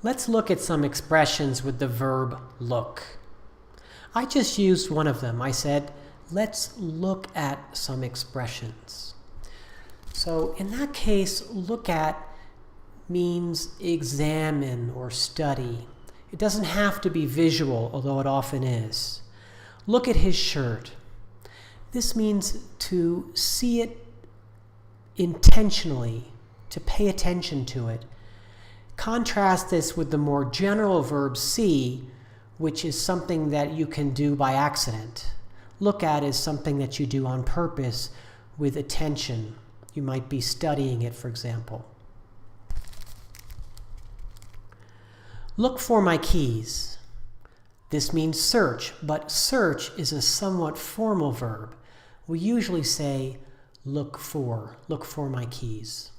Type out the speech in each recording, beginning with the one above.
Let's look at some expressions with the verb look. I just used one of them. I said, let's look at some expressions. So in that case, look at means examine or study. It doesn't have to be visual, although it often is. Look at his shirt. This means to see it intentionally, to pay attention to it. Contrast this with the more general verb see, which is something that you can do by accident. Look at is something that you do on purpose with attention. You might be studying it, for example. Look for my keys. This means search, but search is a somewhat formal verb. We usually say look for my keys.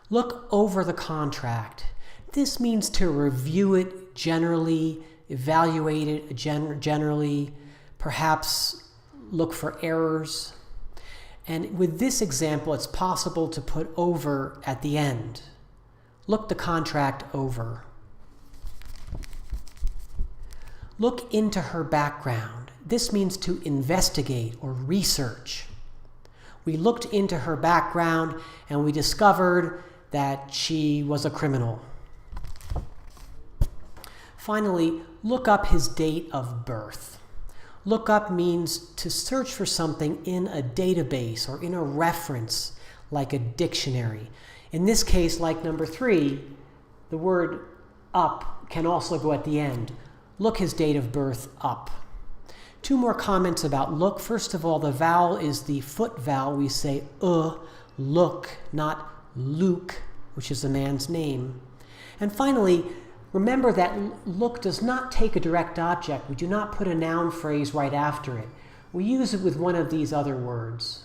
Look over the contract. This means to review it generally, evaluate it generally, perhaps look for errors. And with this example, it's possible to put over at the end. Look the contract over. Look into her background. This means to investigate or research. We looked into her background and we discovered that she was a criminal. Finally, look up his date of birth. Look up means to search for something in a database or in a reference like a dictionary. In this case, like number 3, the word up can also go at the end. Look his date of birth up. 2 more comments about look. First of all, the vowel is the foot vowel. We say look, not Luke, which is the man's name. And finally, remember that look does not take a direct object. We do not put a noun phrase right after it. We use it with one of these other words.